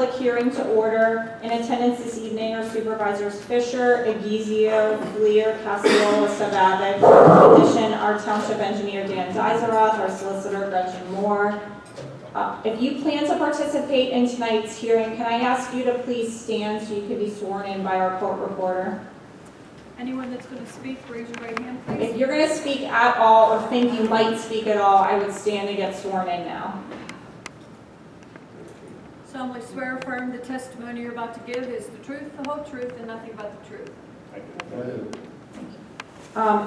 public hearing to order. In attendance this evening are Supervisors Fisher, Egizio, Fleer, Cassiola, Savavik. In addition, our Township Engineer Dan Dizeroth, our Solicitor Gretchen Moore. If you plan to participate in tonight's hearing, can I ask you to please stand so you can be sworn in by our court reporter? Anyone that's going to speak, raise your right hand, please. If you're going to speak at all or think you might speak at all, I would stand and get sworn in now. Solemnly swear or affirm the testimony you're about to give is the truth, the whole truth, and nothing but the truth.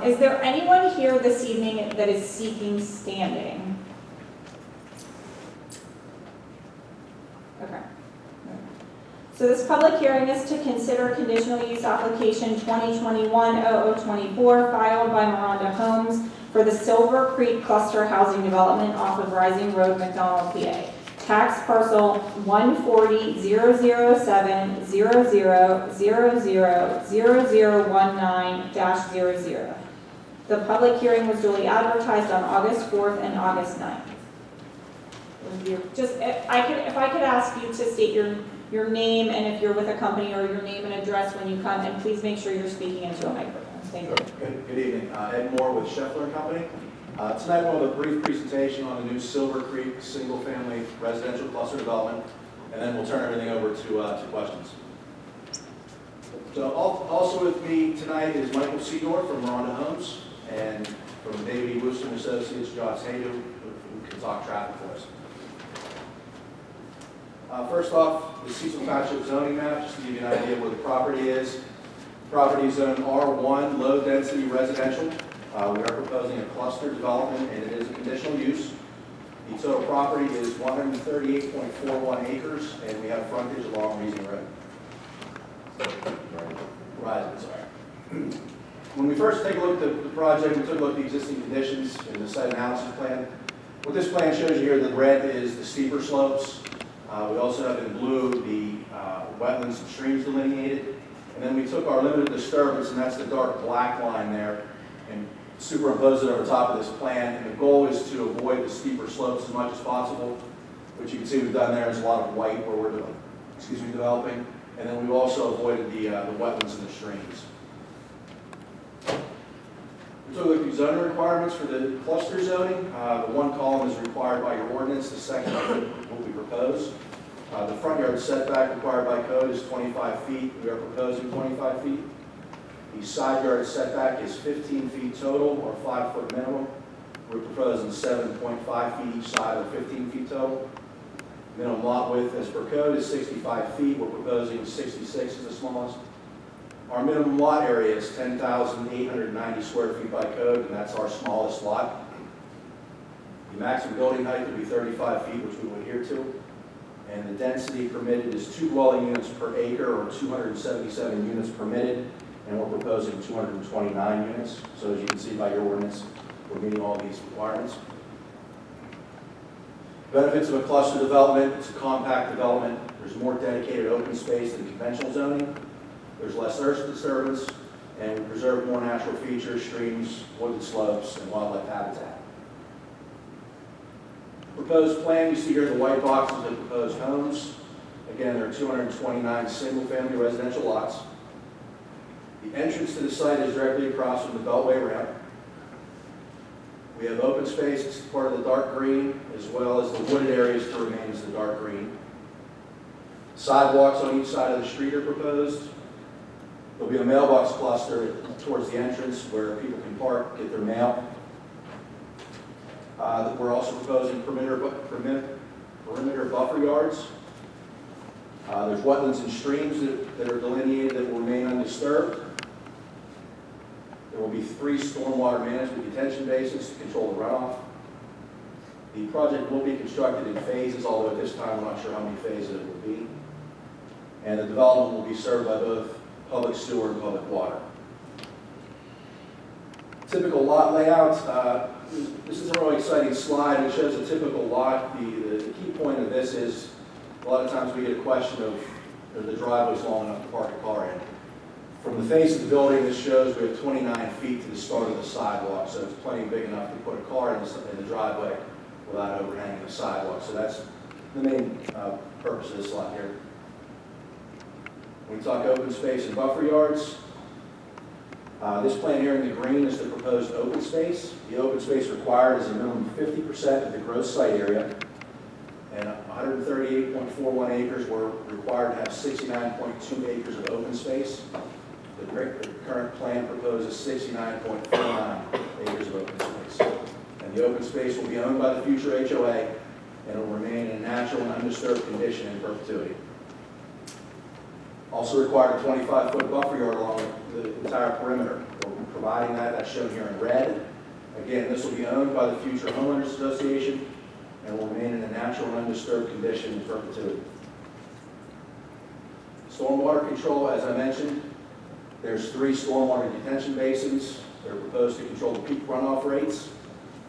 Is there anyone here this evening that is seeking standing? Okay. So this public hearing is to consider Conditional Use Application 2021-0024 filed by Maonda Homes for the Silver Creek Cluster Housing Development off of Reissing Road, McDonald, PA. Tax parcel 140-007-00000019-00. The public hearing was duly advertised on August 4th and August 9th. Just, if I could ask you to state your name and if you're with a company or your name and address when you come, and please make sure you're speaking into a microphone. Thank you. Good evening. Ed Moore with Scheffler & Company. Tonight we'll have a brief presentation on the new Silver Creek single-family residential cluster development, and then we'll turn everything over to questions. So also with me tonight is Michael Seedorf from Maonda Homes, and from David E. Wooster & Associates, Josh Haydu, who can talk traffic for us. First off, the Cecil Township zoning map, just to give you an idea of where the property is. Property is zone R1, low density residential. We are proposing a cluster development, and it is a conditional use. The total property is 138.41 acres, and we have frontage along Reissing Road. Reissing, sorry. When we first take a look at the project, we took a look at the existing conditions in the site analysis plan. What this plan shows you here, the red is the steeper slopes. We also have in blue the wetlands and streams delineated. And then we took our limited disturbance, and that's the dark black line there, and superimposed it over top of this plan. And the goal is to avoid the steeper slopes as much as possible, which you can see we've done there. There's a lot of white where we're developing. And then we've also avoided the wetlands and the streams. We took a look at the zoning requirements for the cluster zoning. The one column is required by your ordinance, the second what we propose. The front yard setback required by code is 25 feet. We are proposing 25 feet. The side yard setback is 15 feet total, or 5 foot minimum. We're proposing 7.5 feet each side, or 15 feet total. Minimum lot width as per code is 65 feet. We're proposing 66 as the smallest. Our minimum lot area is 10,890 square feet by code, and that's our smallest lot. The maximum building height would be 35 feet, which we would adhere to. And the density permitted is 2 dwelling units per acre, or 277 units permitted, and we're proposing 229 units. So as you can see by your ordinance, we're meeting all these requirements. Benefits of a cluster development: it's a compact development. There's more dedicated open space than conventional zoning. There's less earth disturbance, and we preserve more natural features, streams, wooded slopes, and wildlife habitat. Proposed plan, you see here the white boxes of proposed homes. Again, there are 229 single-family residential lots. The entrance to the site is directly across from the Beltway ramp. We have open space, it's part of the dark green, as well as the wooded areas to remain as the dark green. Sidewalks on each side of the street are proposed. There'll be a mailbox cluster towards the entrance where people can park, get their mail. We're also proposing perimeter buffer yards. There's wetlands and streams that are delineated that will remain undisturbed. There will be 3 stormwater management detention basins to control the runoff. The project will be constructed in phases, although at this time we're not sure how many phases it will be. And the development will be served by both public sewer and public water. Typical lot layout. This is a really exciting slide. It shows a typical lot. The key point of this is a lot of times we get a question of are the driveways long enough to park a car in. From the face of the building, this shows we have 29 feet to the start of the sidewalk, so it's plenty big enough to put a car in the driveway without overhanging the sidewalk. So that's the main purpose of this lot here. When we talk open space and buffer yards, this plan here in the green is the proposed open space. The open space required is a minimum 50% of the gross site area, and 138.41 acres were required to have 69.2 acres of open space. The current plan proposes 69.49 acres of open space. And the open space will be owned by the future HOA, and it will remain in a natural and undisturbed condition in perpetuity. Also required a 25-foot buffer yard along the entire perimeter. We're providing that. That's shown here in red. Again, this will be owned by the future homeowners association and will remain in a natural and undisturbed condition in perpetuity. Stormwater control, as I mentioned, there's 3 stormwater detention basins. They're proposed to control the peak runoff rates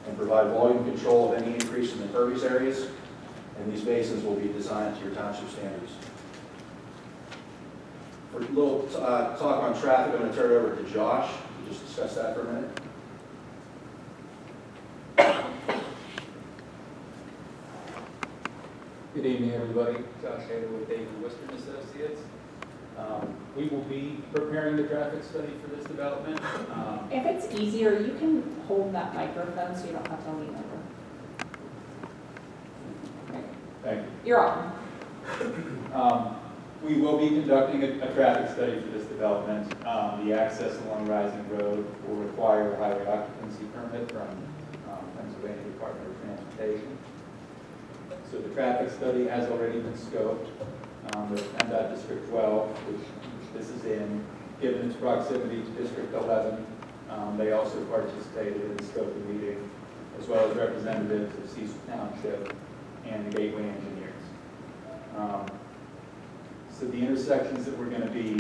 and provide volume control of any increase in impervious areas. And these basins will be designed to your township standards. For a little talk on traffic, I'm going to turn it over to Josh to just discuss that for a minute. Good evening, everybody. Josh Hader with David Wistern Associates. We will be preparing the traffic study for this development. If it's easier, you can hold that microphone so you don't have to lean over. Okay. Thank you. You're on. We will be conducting a traffic study for this development. The access along Reissing Road will require a highway occupancy permit from Pennsylvania Department of Transportation. So the traffic study has already been scoped. There's PennDOT District 12, which this is in, given its proximity to District 11. They also participated in the scoping meeting, as well as representatives of Cecil Township and the Gateway Engineers. So the intersections that we're going to be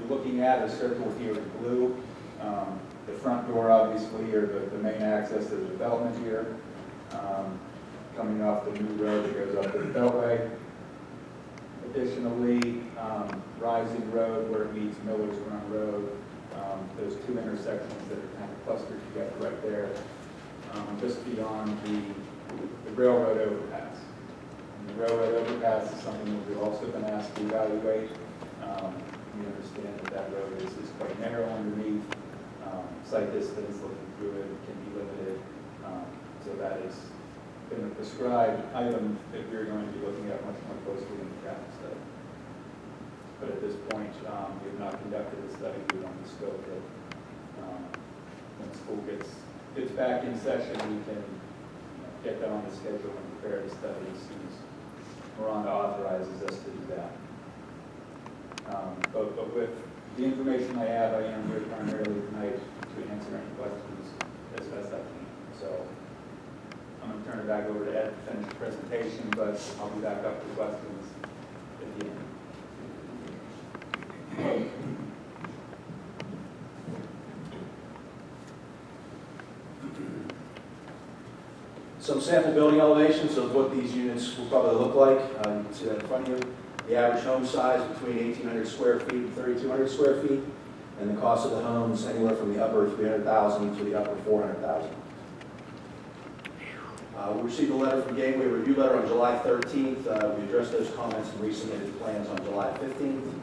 looking at are circled here in blue. The front door, obviously, or the main access to the development here, coming off the new road that goes up to the Beltway. Additionally, Reissing Road, where it meets Miller's Run Road, those 2 intersections that are kind of clustered together right there, just beyond the railroad overpass. And the railroad overpass is something that we've also been asked to evaluate. We understand that road is quite narrow underneath. Sight distance looking through it can be limited. So that is been a prescribed item that we're going to be looking at much more closely in the traffic study. But at this point, we have not conducted the study. We want to scope it. When school gets back in session, we can get that on the schedule and prepare the study as soon as Maonda authorizes us to do that. But with the information I have, I am here primarily tonight to answer any questions as best I can. So I'm going to turn it back over to Ed to finish the presentation, but I'll be back up for questions at the end. Some sample building elevations of what these units will probably look like. You can see that in front of you. The average home size between 1,800 square feet and 3,200 square feet, and the cost of the homes anywhere from the upper 300,000 to the upper 400,000. We received a letter from Gateway, a review letter on July 13th. We addressed those comments and resubmitted plans on July 15th.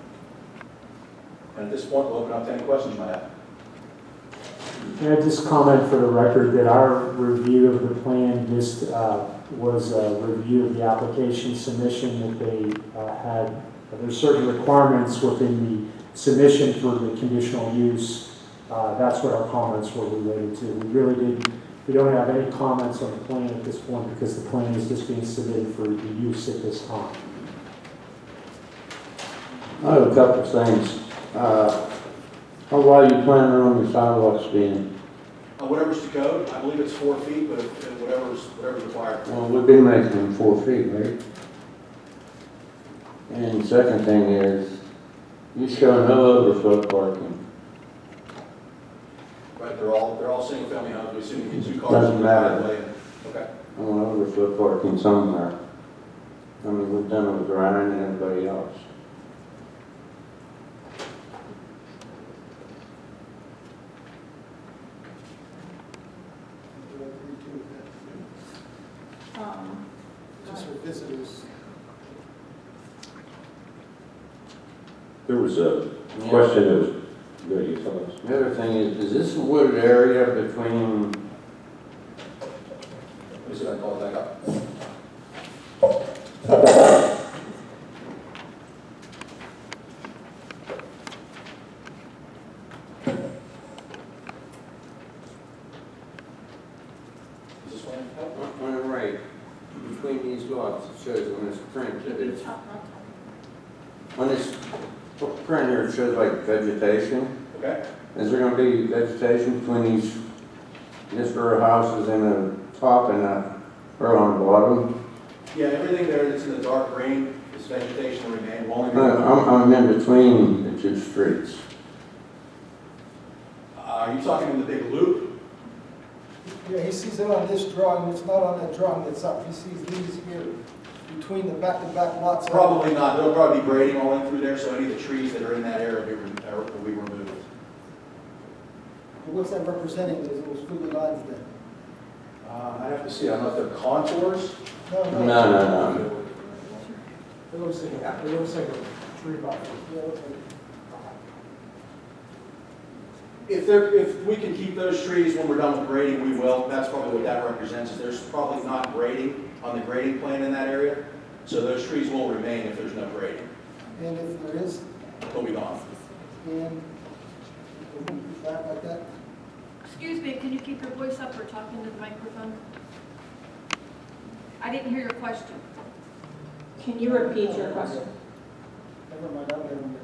And at this point, we'll open up to any questions you might have. Can I just comment for the record that our review of the plan just was a review of the application submission that they had. There's certain requirements within the submission for the conditional use. That's what our comments were related to. We don't have any comments on the plan at this point because the plan is just being submitted for the use at this time. I have a couple of things. How wide are you planning on your sidewalks being? Whatever's to code, I believe it's 4 feet, but whatever's required. Well, we've been making them 4 feet, right? And the second thing is, you show no overflow parking. Right, they're all single family homes. We assume you get 2 cars. Doesn't matter. Okay. I want overflow parking somewhere. I mean, we've done it with Ryan and everybody else. Just for visitors, There was a question that was, good, you tell us. The other thing is this a wooded area between, Let me see if I can call it back up. Is this one? on the right, between these lots, it shows on this print that it's, on this print here, it shows like vegetation. Okay. Is there gonna be vegetation between this row of houses in the top and the row on the bottom? Yeah, everything there that's in the dark green is vegetation that remain. We'll only be- I'm in between the two streets. Are you talking in the big loop? Yeah, he sees it on this drawing, it's not on that drawing that's up. He sees these here between the back-to-back lots. Probably not. There'll probably be grading all in through there, so any of the trees that are in that area will be removed. What's that representing, those squiggly lines there? I'd have to see. I don't know if they're contours. No. It looks like a tree buffer. Yeah, it looks like If we can keep those trees when we're done with grading, we will. That's probably what that represents, is there's probably not grading on the grading plan in that area. So those trees will remain if there's no grading. And if there is, They'll be gone. and back like that? Excuse me, can you keep your voice up or talk into the microphone? I didn't hear your question. Can you repeat your question? Never mind, I don't remember.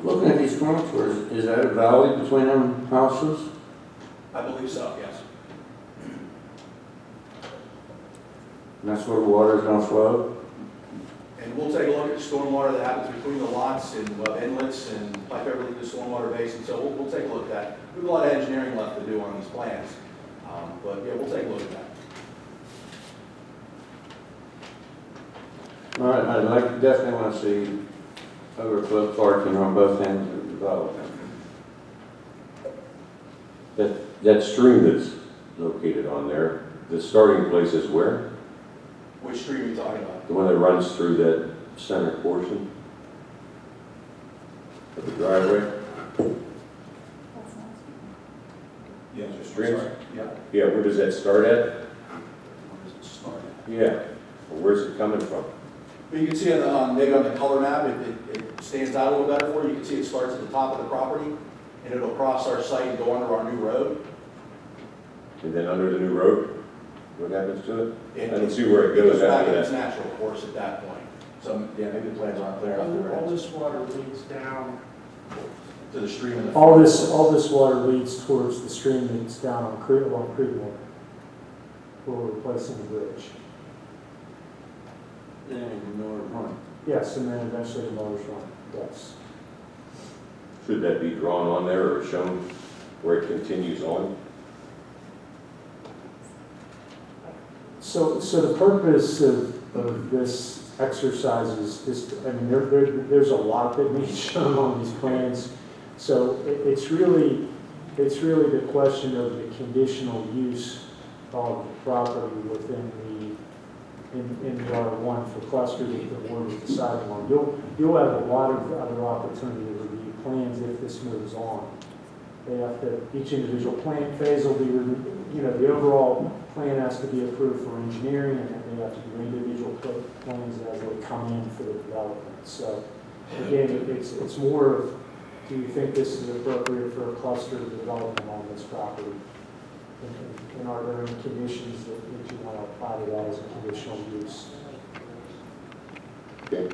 Looking at these contours, is that a valley between them houses? I believe so, yes. And that's where the water's gonna flow? And we'll take a look at the stormwater that happens between the lots and inlets and pipe everything to the stormwater basin. So we'll take a look at that. We have a lot of engineering left to do on these plans. But yeah, we'll take a look at that. All right, I'd like, definitely want to see overflow parking on both ends of the development. That stream that's located on there, the starting place is where? Which stream are you talking about? The one that runs through that center portion of the driveway? Yeah, The streams? Yeah. Yeah, where does that start at? Where does it start? Yeah, well, where's it coming from? But you can see maybe on the color map, it stands out a little better for you. You can see it starts at the top of the property, and it'll cross our site and go under our new road. And then under the new road, what happens to it? And I don't see where it goes back after in its that. natural course at that point. So, yeah, maybe the plans aren't clear enough. All this water leads down. To the stream in the. All this water leads towards the stream that's down on along Creedmoor, where we're replacing the bridge. Yes, and then eventually the Motors Run, yes. Should that be drawn on there or shown where it continues on? So the purpose of this exercise is, I mean, there's a lot that needs shown on these plans. So it's really the question of the conditional use of the property within in the R1 for cluster that the board is deciding on. You'll have a lot of other opportunity to review plans if this moves on. They have to, each individual plan phase will be, the overall plan has to be approved for engineering, and then they have to do individual plans as they come in for the development. So again, it's more of, do you think this is appropriate for a cluster development on this property? And are there any conditions that you want to apply to that as a conditional use? Okay.